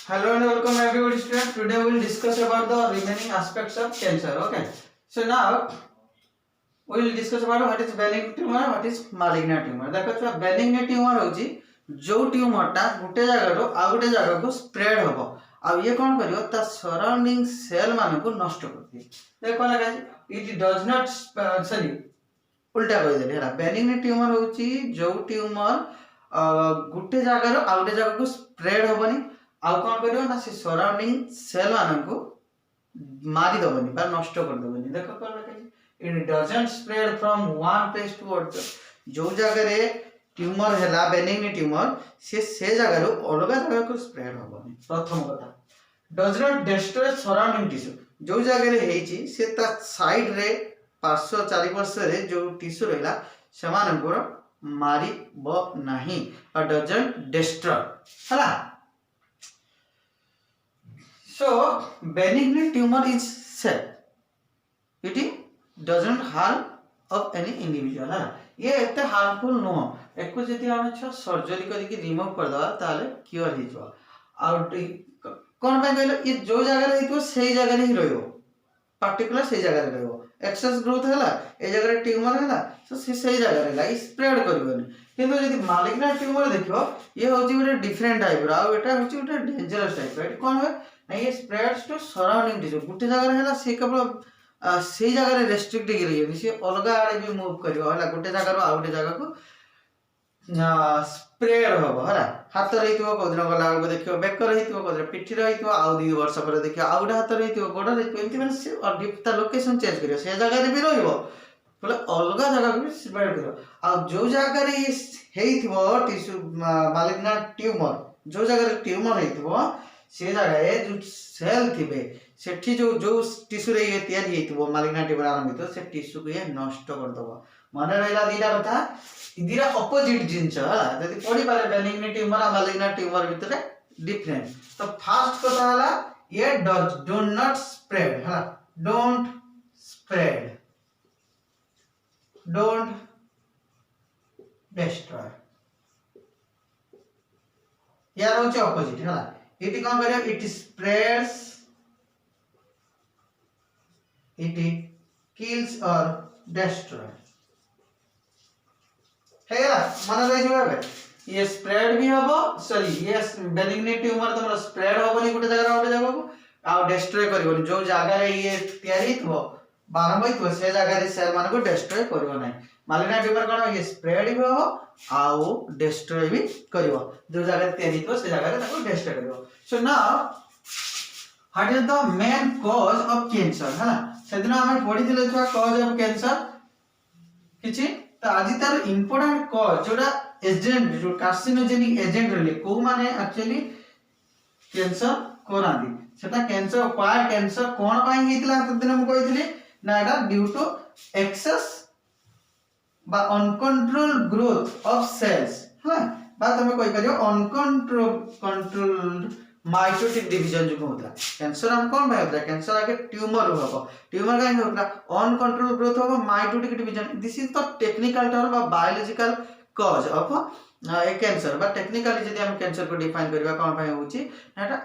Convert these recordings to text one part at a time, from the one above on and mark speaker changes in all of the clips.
Speaker 1: Hello and welcome everybody students. Today we will discuss about the remaining aspects of cancer. Okay. So now we will discuss about what is benign tumor, what is malignant tumor. देखो छुआ benign tumor होची जो tumour टा गुटे जगह रो आ गुटे जगह को spread होबो आ ये कोन करियो ता सराउंडिंग सेल मान को नष्ट कर दी देखो लगा इट डज नॉट सॉरी उल्टा कहि देले हला benign tumor होची जो ट्यूमर गुटे जगह रो आ गुटे जगह को स्प्रेड होबनी आउ कौन करियो ना से सराउंडिंग सेल मान को मारी दबनी बा नष्ट कर दबनी देखो कोन लगा it doesn't spread from one place to other जो जगह रे ट्यूमर हैला बेनिग्न ट्यूमर से जगह रो अलग जगह को स्प्रेड होबनी प्रथम कथा does not destroy surrounding tissue जो जगह रे हेची से ता साइड रे पार्श्व चारिपार्श्व रे जो टिश्यू रहला समान को मारी ब नाही और डजंट डिस्ट्रॉय हला so benign tumor is said it doesn't harm of any individual है ये एते हार्मफुल नो एको जति हम छ सर्जरी करी कि रिमूव कर दवा ताले क्योर हि जो आउट कोन पे कहलो ये जो जगह रे हितो सेही जगह रे ही रहयो पर्टिकुलर सेही जगह रे रहयो एक्सेस ग्रोथ हैला ए जगह रे ट्यूमर हैला तो सेही जगह रे ला स्प्रेड करबनी किंतु यदि मालिग्नेंट ट्यूमर देखियो ये होची गोटे डिफरेंट टाइप रो आ एटा होची गोटे डेंजरस टाइप एटा कोन होय नहीं ये स्प्रेड्स टू सराउंडिंग टिश्यू गुटे जगह रे हैला से केवल से जगह रे रेस्ट्रिक्ट गिर गई से अलग आड़े भी मूव करियो हैला गुटे जगह रो आ गुटे जगह को स्प्रेड होबो हैला हाथ रहितो कोदिन गला को देखियो बेक रहितो कोदिन पिठी रहितो आ 2 वर्ष पर देखियो आ गुटे हाथ रहितो गोड़ रहितो एंति माने से डिप्ता लोकेशन चेंज करियो से जगह रे भी रहिबो बोले अलग जगह को भी स्प्रेड करियो आ जो जगह रे हेइथबो टिश्यू मालिग्नेंट ट्यूमर जो जगह रे ट्यूमर हेइथबो से जगह जो सेल थिबे सेठी जो जो टिश्यू रे ये तयारी हेइथबो मालिग्नेंट ट्यूमर आरंभित से टिश्यू को ये नष्ट कर दबो माने रहला दीटा कथा इदिरा अपोजिट जिंस हला जदी पढी पारे बेनिग्न ट्यूमर आ मालिग्नेंट ट्यूमर भितरे डिफरेंट तो फर्स्ट कथा हला ये डू नॉट स्प्रेड हला डोंट स्प्रेड डोंट डिस्ट्रॉय यार होचे अपोजिट हला इट कौन करियो इट स्प्रेड्स इट किल्स और डिस्ट्रॉय हेला मन रही जो ये स्प्रेड भी होबो सॉरी ये बेनिग्न ट्यूमर तमरा स्प्रेड होबनी गुटे जगह गुटे जगह को आ डिस्ट्रॉय करबनी जो जगह रे ये तयारी थबो बारंबार तो से जगह रे सेल मान को डिस्ट्रॉय करबो नै मालिग्नेंट ट्यूमर कोन ये स्प्रेड भी हो आउ डिस्ट्रॉय भी करबो जो जगह रे तयारी थबो से जगह रे ताको डिस्ट्रॉय करबो so now what is the main cause of cancer है से दिन हम पढी दिले छ कॉज ऑफ कैंसर किछि तो आज तार इंपोर्टेंट कॉज जोडा एजेंट जो कार्सिनोजेनिक एजेंट रहले को माने एक्चुअली कैंसर कोरादी सेटा कैंसर व्हाई कैंसर कोन पाई हेतला त दिन हम कहितले ना एटा ड्यू टू एक्सेस बा अनकंट्रोल ग्रोथ ऑफ सेल्स है बा तमे कहि परियो अनकंट्रोल्ड माइटोटिक डिवीजन जो होता कैंसर हम कोन भाई होता कैंसर आगे ट्यूमर होबो ट्यूमर का होता अनकंट्रोल ग्रोथ होबो mitotic division this is the technical term बा biological cause of a cancer बा टेक्निकली यदि हम कैंसर को डिफाइन करबा कोन भाई होची एटा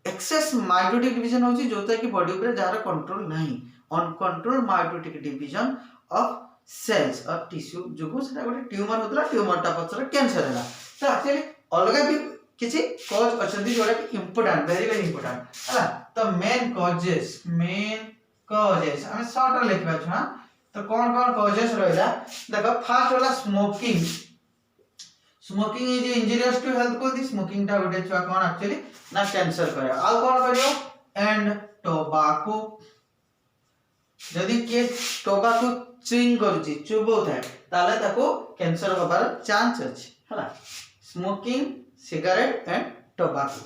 Speaker 1: एक्सेस माइटोटिक डिवीजन होची जोता कि बॉडी ऊपर जार कंट्रोल नहीं uncontrol mitotic division of cells और टिश्यू जो को सेटा गोटे ट्यूमर होतला ट्यूमर टा पछर कैंसर हैला तो एक्चुअली अलग भी किछि कॉज अछंती जोडा कि इंपोर्टेंट वेरी इंपोर्टेंट हला तो मेन कॉजेस हम शॉर्ट रे लिखबा छ तो कोन कोन कॉजेस रहला देखो फर्स्ट वाला smoking smoking is injurious to health को दी स्मोकिंग टा गोटे छ कोन एक्चुअली ना कैंसर करे आ कोन करियो एंड टोबैको यदि के टोबैको च्युइंग करछि चुबो थाए ताले ताको कैंसर होबार चांस अछि हला smoking cigarette and tobacco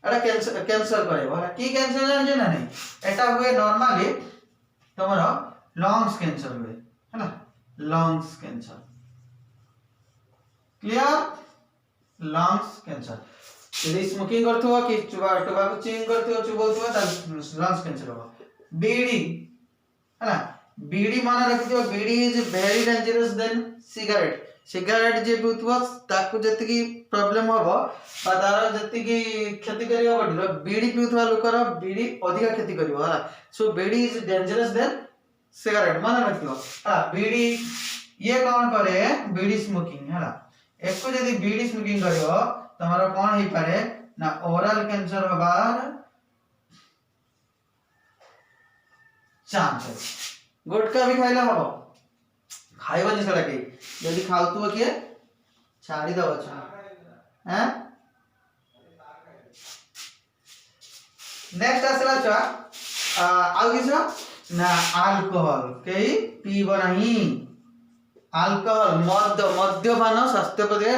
Speaker 1: Etah cancer करे होला की कैंसर जान ना नहीं एटा हुए नॉर्मली तमरो लंग्स कैंसर हुए है ना lungs cancer clear lungs cancer यदि स्मोकिंग करथो कि टोबैको च्युइंग करथो चुबोथो त लंग्स कैंसर हो बीड़ी है ना बीड़ी माने रखियो bidi is very dangerous than cigarette cigarette जे पिउथबो ताकू जति प्रॉब्लम हबो बा तार जति क्षति करियो बॉडी बीड़ी पिउथवा लोकर बीड़ी अधिक क्षति करियो हला सो बीड़ी इज डेंजरस देन सिगारेट मन रखियो हा बीड़ी ये कौन करे बीड़ी स्मोकिंग है एको जदि बीड़ी स्मोकिंग करियो तमरो कौन होई पारे ना ओरल कैंसर होबार चांस है गुटखा भी खाइला हबो खाइबनी सेटा के जदि खाउतबो के छाड़ी दबो छ हैं नेक्स्ट आसला छ आउ किछ ना अल्कोहल केही पीबो नहीं अल्कोहल मद्यपान स्वास्थ्य प्रति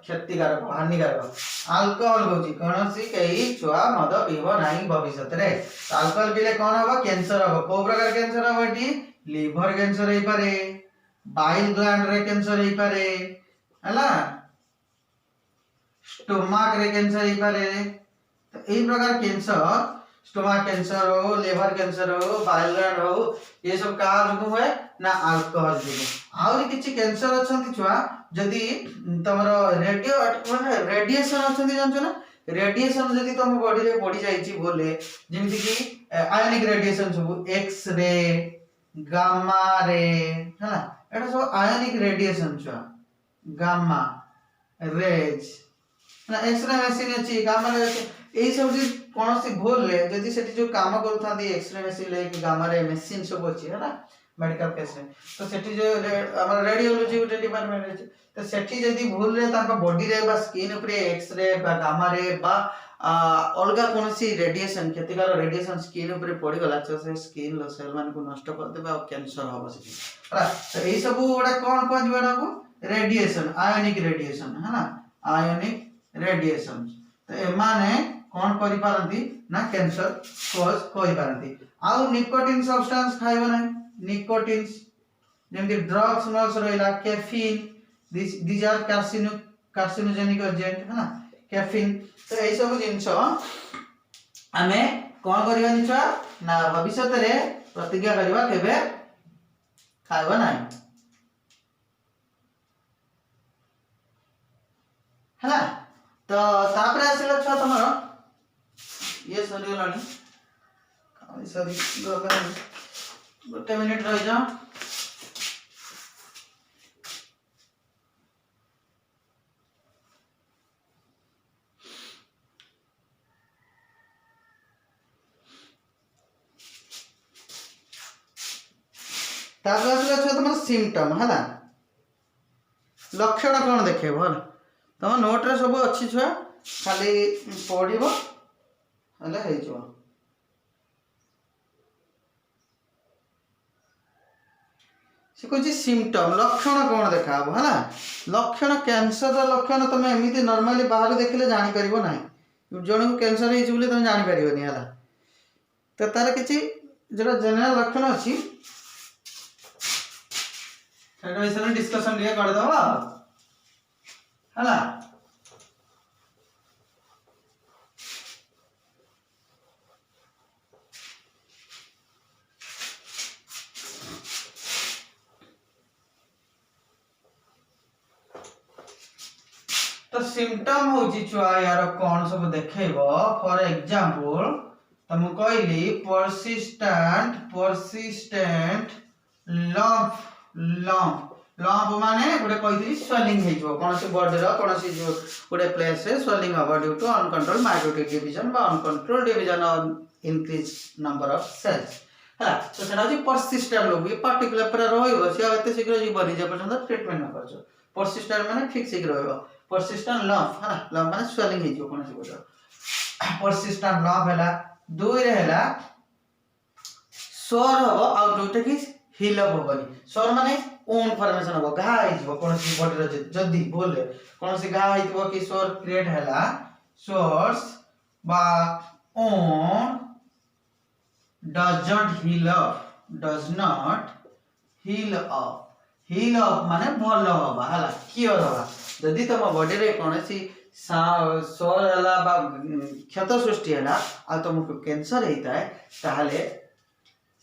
Speaker 1: क्षतिकारक हानिकारक अल्कोहल कहूँ कौन सी कई छुआ मद पीब ना भविष्य में अल्कोहल पीले कौन हम कैंसर हम कौ प्रकार कैंसर हम ये लिवर कैंसर हो पारे बाइल ग्लैंड रे कैंसर हो पारे है स्टोमक रे कैंसर हो पारे तो यही प्रकार कैंसर स्टोमक कैंसर हो लिवर कैंसर हो बाइल ग्लैंड हो ये सब कहा जो हुए ना अल्कोहल जो आउरी किछि कैंसर अछंती छुआ जदी तमरो रेडियो माने रेडिएशन अछंती जानछो ना रेडिएशन जदी तम बॉडी रे पड़ी जाई छि बोले जेमिति कि आयोनिक रेडिएशन सब एक्स रे गामा रे है ना एटा सब आयोनिक रेडिएशन छुआ गामा रेज ना एक्स रे मशीन अछि गामा रे एई सब जे कोनोसी भूल ले जदी सेठी जो काम करथांती एक्स रे मशीन ले कि गामा रे मशीन सब अछि है ना मेडिकल केस में तो सेठी जो हमर रेडियोलॉजी उटे डिपार्टमेंट अछि तो सेठी जदी भूल रे ताका बॉडी रे बा स्किन ऊपर एक्स रे बा गामा रे बा अलगा कोनोसी रेडिएशन क्षतिकार रेडिएशन स्किन ऊपर पड़ी गला तो से स्किन लो सेल मान को नष्ट कर देबा और कैंसर होबो सेठी हला तो एई सब ओडा कोन कोन जीवाना को रेडिएशन आयोनिक रेडिएशन है ना आयोनिक रेडिएशन तो ए माने कोन करि पारंती ना कैंसर कॉज करि पारंती आ निकोटिन सब्सटेंस खाइबो नै निकोटिन जेमति ड्रग्स नॉल्स रहिला caffeine these are carcinogenic agent है ना कैफीन तो ए सब जिंस हमें कोन करबा निछा ना भविष्य रे प्रतिज्ञा करबा केबे खाइबा नै है ना तो तापरे आसिला छ तमरो ये सरी गलानी काई सरी गलानी गोटे मिनिट रह जा तुम सिम्पटम है लक्षण कौन देखे भल तुम नोट रे सब अच्छी छुआ खाली पढ़ो से कह सिम्पटम लक्षण कौन देखा है लक्षण कैंसर लक्षण तुम एमती नॉर्मली बाहर देखले जानी परिबो ना जन को कैंसर होई बोले तुम जानी परिबोनी है तो तार किछि जेटा जनरल लक्षण अच्छी विषय डिस्कशन लिए कर दवा है तो सिम्पटम होची छुआ यार कौन सब देखेबो फॉर एग्जांपल तुम कहली परसिस्टेंट लंप माने गोटे कहितली स्वेलिंग हे जो कोनसी बॉडी रो कोनसी जो गोटे प्लेस रे स्वेलिंग हबो due to uncontrol mitotic division बा uncontrol division of increase number of cells है तो सेना जे परसिस्टेंट लोग ये पर्टिकुलर पर रहइबो से एते शीघ्र जीवन जे पर्यंत ट्रीटमेंट न करछो परसिस्टेंट माने ठीक शीघ्र रहइबो परसिस्टेंट लंप है लंप माने स्वेलिंग हे जो कोनसी गोटे परसिस्टेंट लंप हैला दुई रे हैला सोर हबो आ दुटा की हिल अप होबनी सोर माने ओन फॉर्मेशन हबो घा हिजबो कोनसी बॉडी रे जदी बोले कोनसी घा हिजबो कि सोर क्रिएट हैला सोर्स बा own does not heal up माने भल होबा हला क्योर होबा जदी तम बॉडी रे कोनसी सोर हला बा क्षत सृष्टि हला आ तुमको कैंसर हेता है ताहले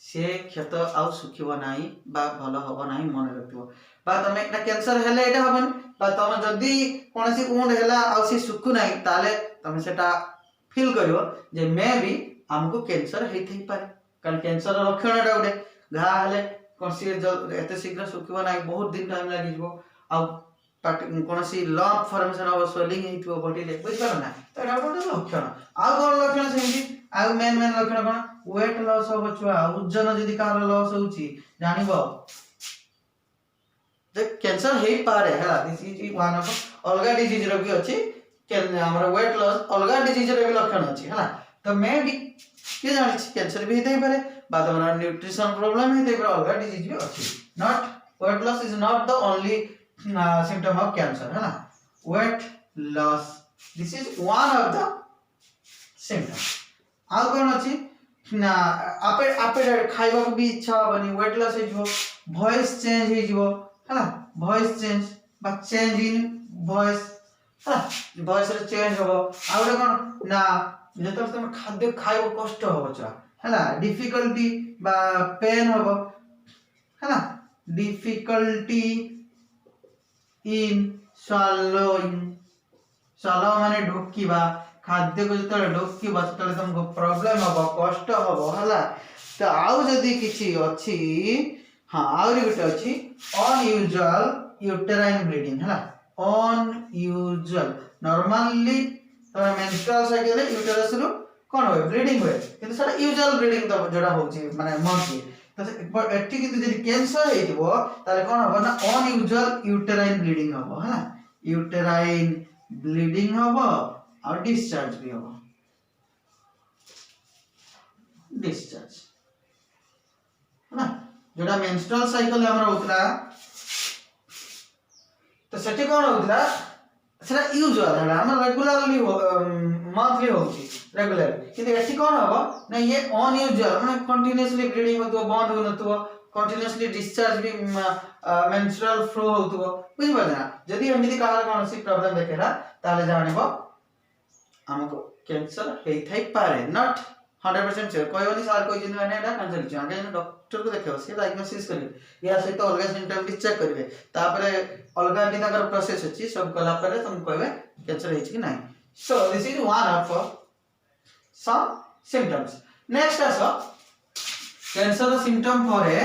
Speaker 1: से क्षत आउ सुखिबो नाही बा भल हबो नाही मन रखिबो बा तमे एकटा कैंसर हेले एटा हबन बा तमे जदी कोनसी उंड हेला आउ से सुखु नाही ताले तमे सेटा फील करिवो जे मे भी हमको कैंसर हेइ थई पारे कारण कैंसर लक्षण एटा उडे घा हेले कोनसी एते शीघ्र सुखिबो नाही बहुत दिन टाइम लागि जिवो आउ कोनसी लंप फॉर्मेशन ऑफ स्वेलिंग हेइथिबो बॉडी ले बुझ पार ना तो एटा गोटे लक्षण आउ कोन लक्षण सेमि आउ मेन लक्षण कोन वेट लॉस हो छुआ ओजन जदी कार लॉस होउची जानिबो जे कैंसर हेइ पारे हला दिस इज वन ऑफ अलगा डिजीज रो भी अछि हमर वेट लॉस अलगा डिजीज रो भी लक्षण अछि हला तो मे भी के जानि कैंसर भी हेइ पारे बा तमरा न्यूट्रिशन प्रॉब्लम हेइ पारे अलगा डिजीज भी अछि not weight loss is not the only symptom of cancer है ना weight loss this is one of the symptom आ कोन अछि ना आपे खाइबा को भी इच्छा बनी weight loss हे जो वॉइस चेंज हे जो है ना वॉइस चेंज बा चेंज इन वॉइस है वॉइस रे चेंज होबो आ ओरे कोन ना जेतो तुम खाद्य खाइबो कष्ट होबो छ है ना डिफिकल्टी बा पेन होबो है ना डिफिकल्टी इन swallowing swallow माने ढोकीबा खाद्य को जतले ढोकीबा ततले तुमको प्रॉब्लम हबो कष्ट हबो हला तो आउ जदी किछि अछि हां आउरी गुटे अछि अनयूजुअल यूटेराइन ब्लीडिंग हला अनयूजुअल नॉर्मली तो मेंस्ट्रुअल साइकिल यूटेरस रो कोन होय ब्लीडिंग होय किंतु सर यूजुअल ब्लीडिंग तो जोडा होछि माने मंथली तो एठी किंतु जदी कैंसर हेइबो ताले कोन हबो ना अनयूजुअल यूटेराइन ब्लीडिंग हबो है ना यूटेराइन ब्लीडिंग हबो और डिस्चार्ज भी हबो डिस्चार्ज है ना जोडा मेंस्ट्रुअल साइकिल हमरा होतला तो सेठी कोन होतला सेटा यूजुअल है हमरा रेगुलरली मंथली होछि रेगुलर किंतु एठी कोन हबो ना ये अनयूजुअल माने कंटीन्यूअसली ब्लीडिंग होतो बंद हो नतो कंटीन्यूअसली डिस्चार्ज भी मेंस्ट्रुअल फ्लो होतो बुझि पाना जदी एमिति काहर कोनसी प्रॉब्लम देखेला ताले जानिबो हमको कैंसर हेइ थाई पारे नॉट 100% श्योर कोइनी सार कोइ जिन माने एटा कैंसर छ आगे डॉक्टर को देखियो से डायग्नोसिस करिवे या से तो अलगा सिम्टम भी चेक करिवे तापरे अलगा भी ताकर प्रोसेस अछि सब कला परे तुम कहबे कैंसर हेइ कि नाही सो this is one of some symptoms next आसो कैंसर सिम्टम परे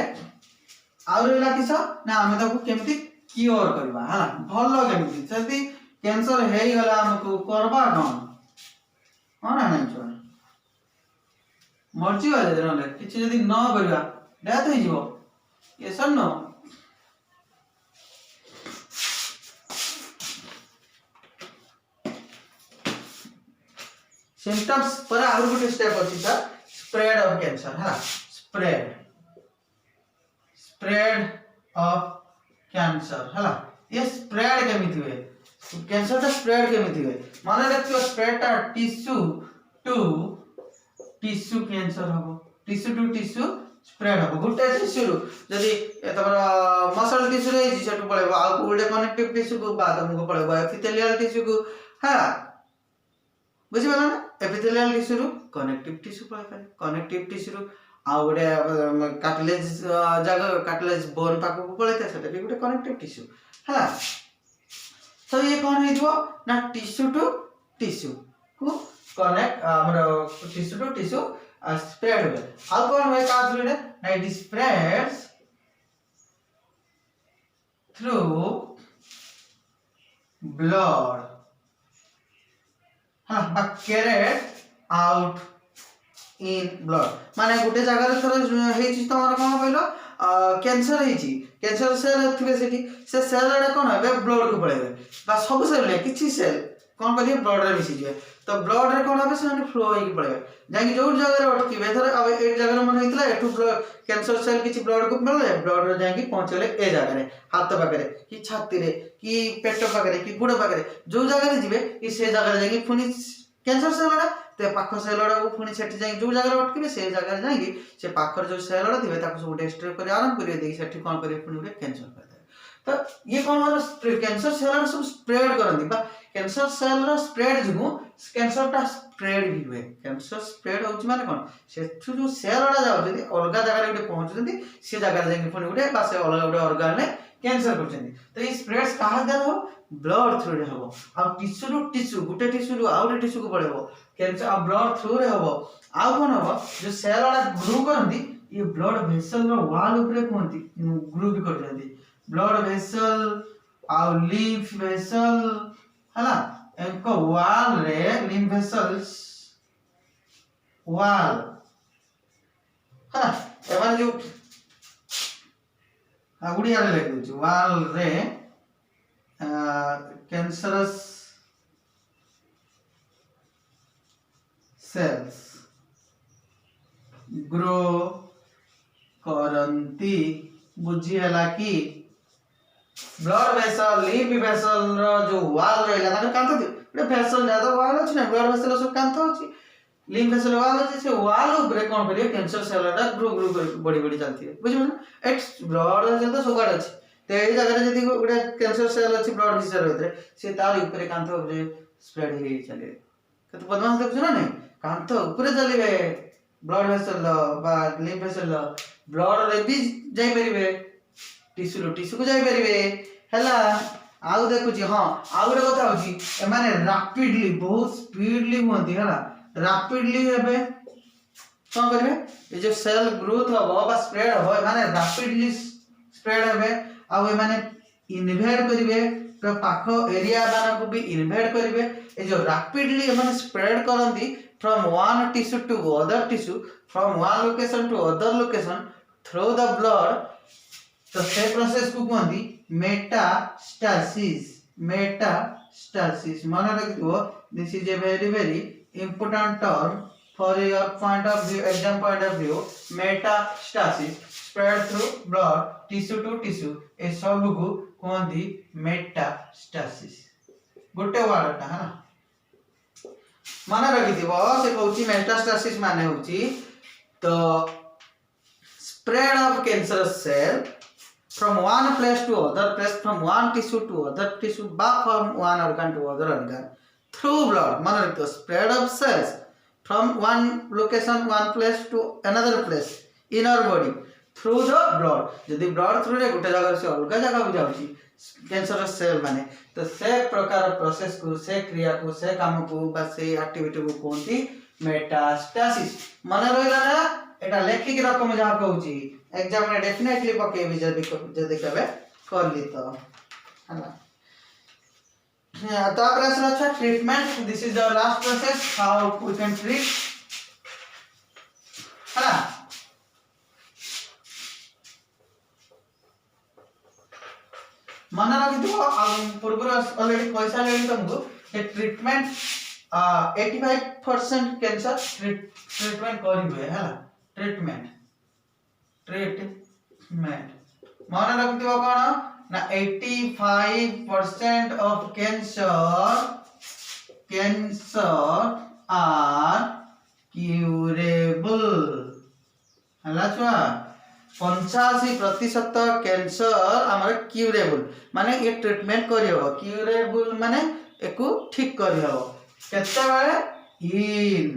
Speaker 1: आउ रहला किस ना हम ताको केमति क्योर करबा हला भलो केमति जदी कैंसर हेइ गला हमको करबा कोन हां ना छोड़ मर्जी वाले रहले किछ जदी न करबा डेथ हो जिवो ये सब न symptoms पर आउर गुटे स्टेप अछि सर स्प्रेड ऑफ कैंसर है स्प्रेड ऑफ कैंसर है ये स्प्रेड केमिति हुए कैंसर का स्प्रेड केमिति हुए माने रखियो स्प्रेड ता टिश्यू टू टिश्यू कैंसर हबो टिश्यू टू टिश्यू स्प्रेड हबो गुटे टिश्यू जदी तमरा मसल टिश्यू रे जी सेटु पळेबो आ गुटे कनेक्टिव टिश्यू को बाद हमको पळेबो एपिथेलियल टिश्यू को है बुझि पाला ना एपिथेलियल टिश्यू रो कनेक्टिव टिश्यू पळे पारे कनेक्टिव टिश्यू रो आ गुटे कार्टिलेज जगह कार्टिलेज बोन पाको को पळेते सेटा भी गुटे कनेक्टिव टिश्यू है तो ये कोन हेइबो ना टिश्यू टू टिश्यू को कनेक्ट हमर टिश्यू टू टिश्यू स्प्रेड हुए आ कोन होय का थ्रू रे ना इट स्प्रेड्स थ्रू ब्लड हां बा कैरेट आउट इन ब्लड माने गुटे जगह रे थोर हेछि तमर कोन कहलो कैंसर हेछि कैंसर सेल थिबे सेठी से सेल रे कोन होबे ब्लड को पळेबे बा सब सेल ले किछि सेल कोन करिए ब्लड रे मिसि जे तो ब्लड रे कोन होबे से फ्लो होई पळेबे जाकी जो जगह रे अटकीबे थोर अब एक जगह रे मन हेतला एठु कैंसर सेल किछि ब्लड को पळले ब्लड रे जाकी पहुंचले ए जगह रे हाथ पाकरे कि छाती रे कि पेट पाकरे कि गुड़ पाकरे जो जगह रे जिबे कि से जगह रे जाकी फुनी कैंसर सेल ते पाख सेलडा को पुनी सेठी जाई जो जगह अटकिबे से जगह जाई कि से पाखर जो सेलडा थिबे ताको सब डिस्ट्रॉय करी आराम करी देई सेठी कोन करी पुनी कैंसर कर दे तो ये कौन हो कैंसर सेल सब स्प्रेड करती कैंसर सेल स्प्रेड जो कैंसर टा स्प्रेड भी हुए कैंसर स्प्रेड होची माने कोन से जो सेल वाला जाउ जदी अलगा जगह रे पहुंचुंती से जगह जाके पुनी गुटे बा से अलगा गुटे ऑर्गन ने कैंसर करछंती तो ये स्प्रेड्स कहा दे हो ब्लड थ्रू रे हो आ tissue to tissue Gute tissue to out tissue को पड़ेबो कैंसर आ ब्लड थ्रू रे हो आ कोन हो जो सेल वाला ग्रो करंती ये ब्लड वेसल रो वॉल ऊपर कोंती ग्रो भी कर जंती ब्लड वेसल आ लिम्फ वेसल हला इनको वॉल रे लिम्फ वेसल्स वॉल हां एमान जो आगुड़ी आले लिख दउची वॉल रे कैंसरस सेल्स ग्रो करंती बुझी हला कि ब्लड वेसल लिम्फ वेसल रो जो वॉल रहला माने कांतो रे वेसल ज्यादा वॉल अछि ना ब्लड वेसल सब कांतो अछि लिम्फ वेसल वॉल अछि से वॉल ऊपर कोन करियो कैंसर सेल रा ग्रो बड़ी बड़ी चलती है बुझियो ना एक्स ब्लड वेसल तो सुगाड अछि ते ए जगह रे जदी गुडे कैंसर सेल अछि ब्लड वेसल भीतर से तार ऊपर कांतो रे स्प्रेड हे चले कत बदमाश देखछ ना नहीं कांतो ऊपर चलीबे ब्लड वेसल बा लिम्फ वेसल ब्लड रे भी जाई परिबे टिश्यू को जाई परिबे हला आउ देखुची हां आउ रे कथा होची ए माने रैपिडली बहुत स्पीडली होंती हला रैपिडली हेबे कोन करबे ए जो सेल ग्रोथ हो बा स्प्रेड हो माने रैपिडली स्प्रेड हेबे आउ ए माने इन्वेड करिवे तो पाखो एरिया माना को भी इन्वेड करिवे ए जो रैपिडली ए माने spread करंती from one tissue to other tissue from one location to other location through the blood तो से प्रोसेस को कहंदी मेटास्टासिस मन रखियो this is a very important term for your point of view exam point of view metastasis spread through blood tissue to tissue ए सब को कहंदी metastasis गोटे word टा है ना माने रखिथिबो से कहउची मेटास्टासिस माने होची तो spread of cancerous cell from one place to other place from one tissue to other tissue but from one organ to other organ through blood माने रखिथिबो spread of cells from one location one place to another place in our body through the blood यदि blood through रे गोटे जगह से अलग जगह को जाउची कैंसर सेल माने तो से प्रकार प्रोसेस को से क्रिया को से काम को बा से एक्टिविटी को कोनती मेटास्टासिस माने रहला ना एटा लेखिक रकम जहा कहउची एग्जाम में डेफिनेटली पके भी जदी कहबे कर ली तो हला तो प्रश्न अच्छा treatment this is the last process how we can treat हला मन रखितो पूर्व ऑलरेडी पैसा लेली तुमको ए ट्रीटमेंट 85% कैंसर ट्रीटमेंट करिवे हला ट्रीटमेंट मन रखितो कोन ना 85% ऑफ कैंसर आर क्यूरेबल हला छुआ 85% कैंसर हमारे क्यूरेबल माने ये ट्रीटमेंट करियो क्यूरेबल माने एको ठीक करियो केते बेले इन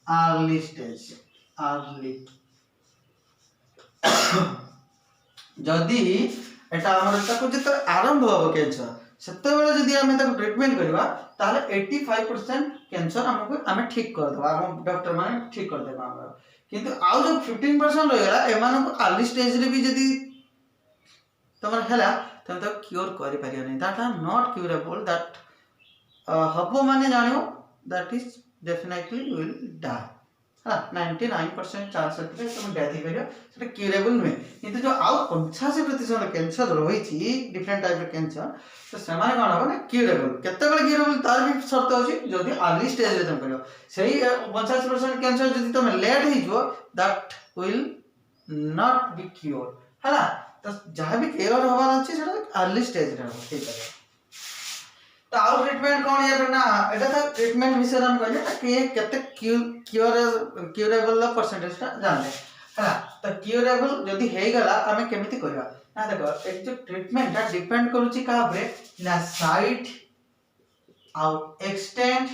Speaker 1: अर्ली स्टेज अर्ली जदी एटा हमर ताको जतो आरंभ हो कैंसर सेते बेले जदी हमें ताको ट्रीटमेंट करबा ताले 85% कैंसर हमको हमें ठीक कर देबा हम डॉक्टर माने ठीक कर देबा हमरा किंतु आउ जो 15% रह गला एमान को अर्ली स्टेज रे भी जदी तमर हला तम तो क्योर करि परियो नै that are not curable that हबो माने जानियो that is definitely will die हां 99% चांस है तुम डेथ ही करियो सेटा क्यूरेबल नै किंतु जो आउ 85% कैंसर रही छी डिफरेंट टाइप ऑफ कैंसर तो समान कोन हो ना क्यूरेबल केते बेले क्यूरेबल तार भी शर्त होची जदी अर्ली स्टेज रे तुम करियो सही 50% कैंसर जदी तुम लेट ही जो that will not be cure हला तो जहां भी क्योर होवार अछि सेटा अर्ली स्टेज रे हो ठीक है तो आउ ट्रीटमेंट कोन या ना एटा था ट्रीटमेंट विषय हम कहले कि केते क्यूरेबल परसेंटेज ता जान ले हला तो क्यूरेबल जदी हे गला हमें केमिति करबा ना देखो एक जो ट्रीटमेंट टा डिपेंड करूची का ऊपर ना साइट आउ एक्सटेंट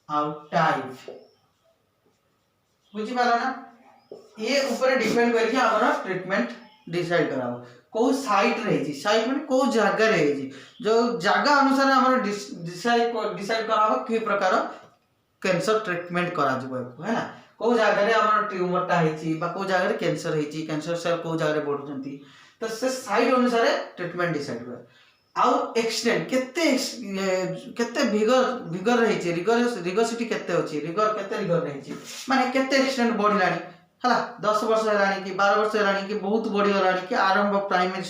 Speaker 1: आउ टाइप बुझी पाला ना ये ऊपर डिपेंड करके हमरा ट्रीटमेंट डिसाइड कराबो को साइट रही छी साइट माने को जगह रही छी जो जगह अनुसार हमरा डिसाइड कराबो कि प्रकार कैंसर ट्रीटमेंट करा जबो है ना को जगह रे हमरा ट्यूमर टा है छी बा को जगह रे कैंसर है छी कैंसर सेल को जगह रे बढ़ुचंती तो से साइट अनुसार ट्रीटमेंट डिसाइड कर आउ एक्सटेंट केते विगर रही छी रिगोसिटी केते होची केते रिगर रही छी माने केते एक्सटेंट बढ़लानी हला 10 वर्ष हेलानी कि 12 वर्ष हेलानी कि बहुत बढ़ी हेलानी कि आरंभ प्राइमरी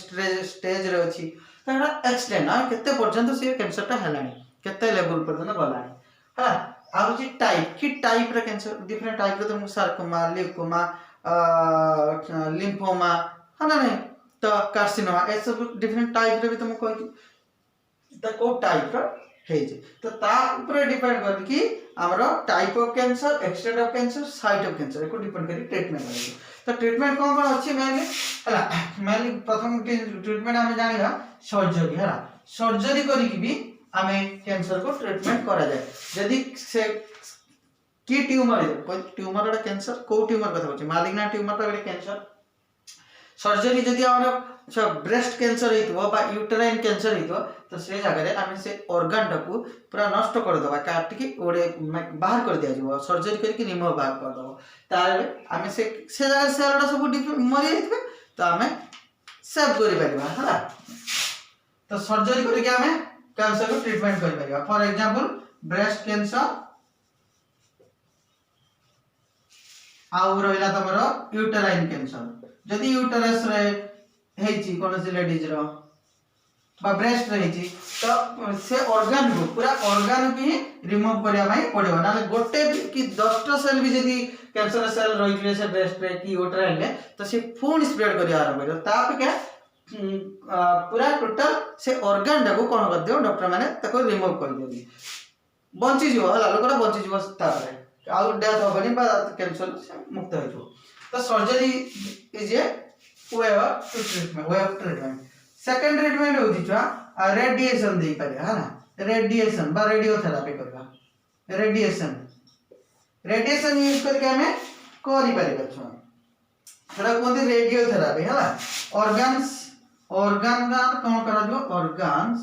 Speaker 1: स्टेज रे अछि त एटा एक्सटेंट आ केते पर्यंत से कैंसर टा हेलानी केते लेवल पर्यंत गलानी हला आउ जी टाइप कि टाइप रे कैंसर डिफरेंट टाइप रे तो सार्कोमा लिम्फोमा लिम्फोमा हना नहीं तो कार्सिनोमा ए सब डिफरेंट टाइप रे भी तुम कहि त को टाइप रो हे जे तो ता ऊपर डिपेंड कर कि हमरो type of cancer extent of cancer site of cancer echo depend करी ट्रीटमेंट करी तो ट्रीटमेंट कोन कोन अछि मेनली हला मेनली प्रथम ट्रीटमेंट हमें जानिबा सर्जरी हला सर्जरी करी कि भी हमें कैंसर को ट्रीटमेंट करा जाय यदि से की ट्यूमर है कोई ट्यूमर रे कैंसर को ट्यूमर कथा होछि मालिग्नेंट ट्यूमर रे कैंसर सर्जरी जदि हमरा ब्रेस्ट कैंसर हितबो बा यूटेराइन कैंसर हितबो तो से जगह रे हमें से ऑर्गन टाकू पूरा नष्ट कर दबा काट के ओडे बाहर कर दिया जबो सर्जरी करके रिमूव बाहर कर दबो तारे हमें से जगह सेलडा सब मरि जाइतबे तो हमें सेव करि परिबा हला तो सर्जरी करके हमें कैंसर को ट्रीटमेंट करि परिबा फॉर एग्जांपल ब्रेस्ट कैंसर आउ रहिला तमरो यूटेराइन कैंसर जदि यूटेरस रे हेची कोन से लेडीज रो बा ब्रेस्ट रे हेची तो से ऑर्गन को पूरा ऑर्गन भी रिमूव करिया भाई पड़िबो ना गोटे कि 10टा सेल भी जदि कैंसर सेल रही से ब्रेस्ट रे कि यूटेराइन रे तो से फुल स्प्रेड करिया आरंभ करियो ताप के पूरा टोटल से ऑर्गन को कोन कर दियो डॉक्टर माने ताको रिमूव कर दियो बंची जीवो हला लोकरा बंची जीवो तारे आउ डेथ होबनी बा कैंसर से मुक्त हो जो तो surgery is a way of treatment second treatment होती छुआ रेडिएशन दे पारे है ना रेडिएशन बा रेडियोथेरापी करबा रेडिएशन यूज करके हमें करि पारे छुआ सेटा कोनती रेडियोथेरापी है ना ऑर्गन का कोन करा जो ऑर्गन्स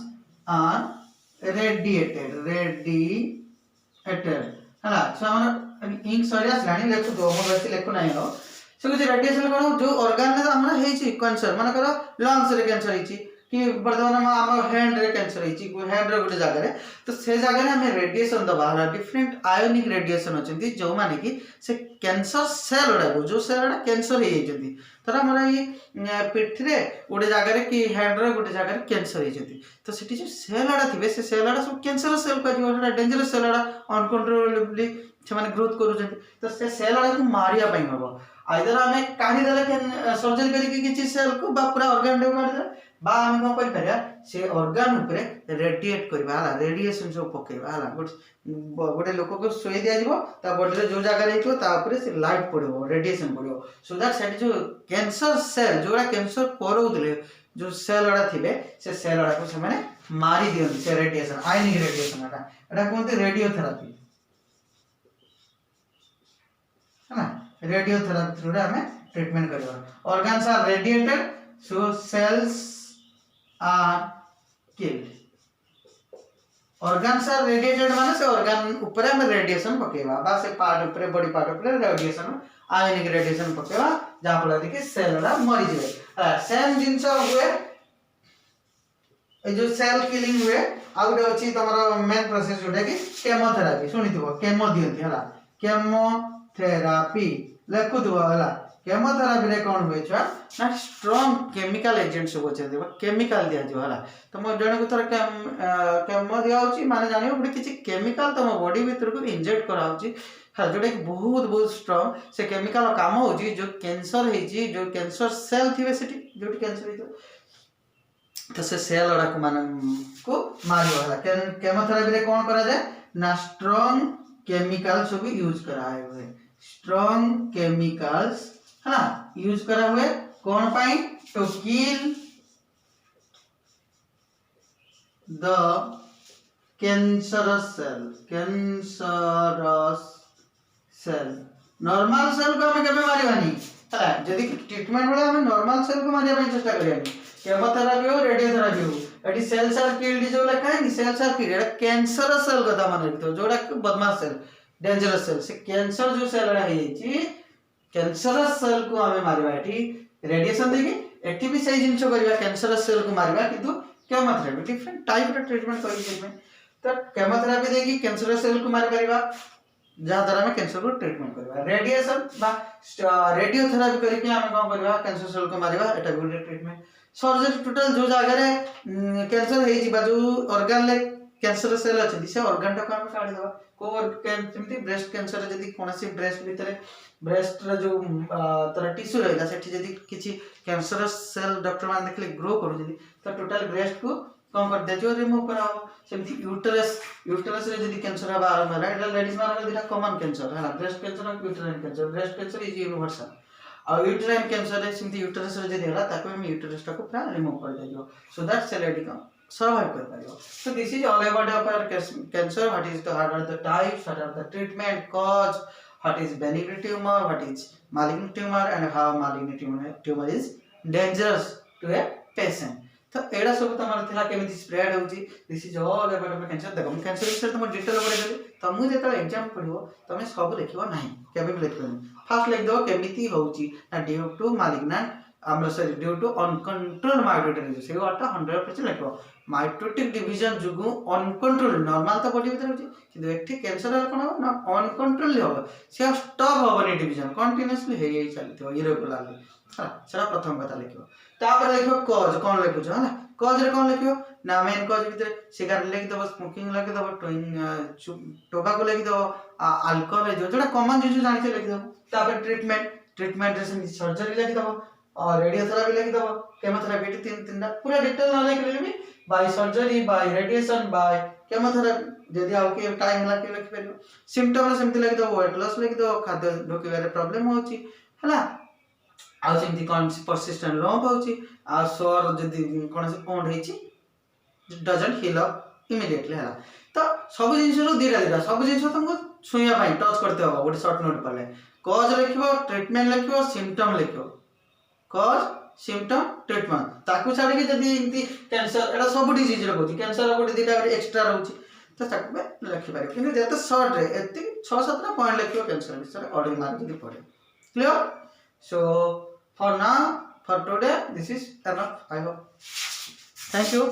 Speaker 1: आर रेडिएटेड है ना सो हम इंक सरियास लानी लेखु दो हम बेसी लेखु नाही हो से कुछ रेडिएशन कोन जो ऑर्गन ने हमरा हेची कैंसर माने करो लंग्स रे कैंसर हेची कि वर्तमान में हम हैंड रे कैंसर हेची को हैंड रे गुटे जगह रे तो से जगह रे हमें रेडिएशन दबा हला डिफरेंट आयोनिक रेडिएशन होचंती जो माने कि से कैंसर सेल रे जो सेल रे कैंसर हे जेती तरा हमरा ये पिठ रे गुटे जगह रे कि हैंड रे गुटे जगह रे कैंसर हे जेती तो सेठी जो सेल आडा थिबे से सेल आडा सब कैंसर सेल का जो डेंजरस सेल आडा अनकंट्रोलेबली से माने ग्रोथ करू जेती तो से सेल आडा को मारिया पई हबो आइदर हमें काढी देले के सर्जरी करी किछि सेल को बा पूरा ऑर्गन डे काढी दे बा हम कोन करि परिया से ऑर्गन ऊपर रेडिएट करबा हला रेडिएशन जो पकेबा हला गोटे लोक को सोई दिया जिवो ता बॉडी रे जो जगह रहितो ता ऊपर से लाइट पड़िबो रेडिएशन पड़िबो सो दैट सेट जो कैंसर सेल जोड़ा कैंसर करौदले जो सेल अडा थिबे से सेल अडा को से माने मारी दियन से रेडिएशन आयनिक रेडिएशन एटा कोनते रेडियोथेरापी है ना रेडियोथेरापी थ्रू हमें ट्रीटमेंट करबा organs are radiated so cells are killed organs are radiated माने से ऑर्गन ऊपर में रेडिएशन पकेबा बा से पार्ट ऊपर बॉडी पार्ट ऊपर रेडिएशन आयनिक रेडिएशन पकेबा जा फल कि सेल रा मरि जेबे सेम जिंस हुए ए जो सेल किलिंग हुए आ गुटे अछि तमरा मेन प्रोसेस जोटा कि केमोथेरापी सुनिथिबो केमो दियंती हला केमोथेरापी लेखु दो हला केमोथेरापी रे कोन होय छ ना स्ट्रांग केमिकल एजेंट सब छै देबा केमिकल दिया जो हला तो म जने को थर केमो दिया होची माने जानियो गुटे किछि केमिकल तम बॉडी भीतर को इंजेक्ट करा होची हा जोटे बहुत बहुत स्ट्रांग से केमिकल काम होची जो कैंसर हेची जो कैंसर सेल थिबे सेठी जोटी कैंसर हितो तो से सेल अडा को मान को मारियो हला केमोथेरापी रे कोन करा जाय ना स्ट्रांग केमिकल सब यूज करा है स्ट्रांग केमिकल्स है ना यूज करा हुए कौन पाई to kill the cancerous cell normal cell को हमें केबे मारिबानी हला जदी ट्रीटमेंट बेले हमें नॉर्मल सेल को मारिया ପାଇଁ चेष्टा करियानी केमोथेरापी हो रेडियोथेरापी हो एटी सेल्स आर किल्ड जो लिखा है sales are killed Etah cancerous cell कथा मन रखितो जोडा बदमाश सेल डेंजरस सेल से कैंसर जो सेल रा हेची कैंसरस सेल को हमें मारिबा एटी रेडिएशन देकी एटी भी सही जिंसो करबा कैंसरस सेल को मारिबा किंतु केमोथेरापी डिफरेंट टाइप रो ट्रीटमेंट करि छै तो केमोथेरापी देकी कैंसरस सेल को मारि परिबा जहाँ द्वारा में कैंसर को ट्रीटमेंट करबा रेडिएशन बा रेडियोथेरापी करके हम कोन करबा कैंसर सेल को मारिबा एटा गुड ट्रीटमेंट सर्जरी टोटल जो जगह रे कैंसर हेई जिबा जो ऑर्गन ले कैंसर सेल अछि से ऑर्गन टा को हम काढी देबा को जेमति ब्रेस्ट कैंसर जदी कोनसी ब्रेस्ट भीतर ब्रेस्ट रे जो तर टिश्यू रहला सेठी जदी किछि कैंसर सेल डॉक्टर मान देखले ग्रो करू जदी तो टोटल ब्रेस्ट को कौन कर दे जो रिमूव कराओ सेमती यूट्रस रे जदी कैंसर हबा आरंभ होला एटा लेडीज मान दिटा कॉमन कैंसर हला ब्रेस्ट कैंसर और uterine cancer breast cancer is universal और यूट्राइन कैंसर रे सेमती यूट्रस रे जदी होला ताको हम यूट्रस टा को पूरा रिमूव कर देजो सो दैट सेल लेडी का सर्वाइव कर पारियो so this is all about our cancer what is the heart the types what are the treatment cause what is benign tumour what is malignant tumour and how malignant tumour is dangerous to a patient तो एडा सब तमर थिला केमिति spread होउची this is all about cancer देखो हम cancer विषय तुम डिटेल पढे देली तुम जेतला एग्जाम पढिबो तमे सब लिखिबो नाही केबे भी लिखबो फर्स्ट लिख दो केमिति होउची ना ड्यू टू मालिग्नेंट हमर sorry due to uncontrolled mitotic division से वाटा 100% लिखो माइटोटिक डिवीजन जुगु अनकंट्रोल नॉर्मल तो बॉडी भीतर होची किंतु एकठी कैंसर कोन हो ना अनकंट्रोल हो से स्टॉप होबनी डिवीजन कंटीन्यूअसली हे हे चलतो इरेगुलरली हां सेरा प्रथम कथा लिखो तापर लिखो कॉज कोन लिखो हला कॉज रे कोन लिखो ना मेन कॉज भीतर सिगारेट लिख दबो स्मोकिंग लिख दबो टोबाको लिख दबो अल्कोहल जो जोटा कॉमन जो जानि से लिख दबो तापर ट्रीटमेंट रे सर्जरी लिख दबो और रेडियोथेरापी लिख दबो केमोथेरापी तीन पूरा डिटेल ना लिख भी by surgery by radiation by chemotherapy जदी आउ के टाइम होला के लिख परियो सिम्पटम रे सेमति लिख दबो वेट लॉस लिख दबो खाद्य ढोकिबारे प्रॉब्लम होची हला आ सेमति कोन परसिस्टेंट लंप होची आ सोर जदी कोन से पॉन्ड हेची डजंट हील अप इमीडिएटली हला तो सब जिंस रो दीरा सब जिंस तुमको छुइया पाई टच करते हो गोटे शॉर्ट नोट पले कॉज लिखिबो ट्रीटमेंट लिखिबो सिम्पटम लिखिबो कॉज सिम्पटम ट्रीटमेंट ताकू छाडी के जदी इंती कैंसर एडा सब डिजीज रो होची कैंसर रो गोटे दीटा एक्स्ट्रा रहउची तो ताकू में लिखि पारे किने जेते शॉर्ट रे एति 6-7 पॉइंट लिखिबो कैंसर विषय ऑडियो मार्क जदी पड़े clear so for now for today this is enough I hope thank you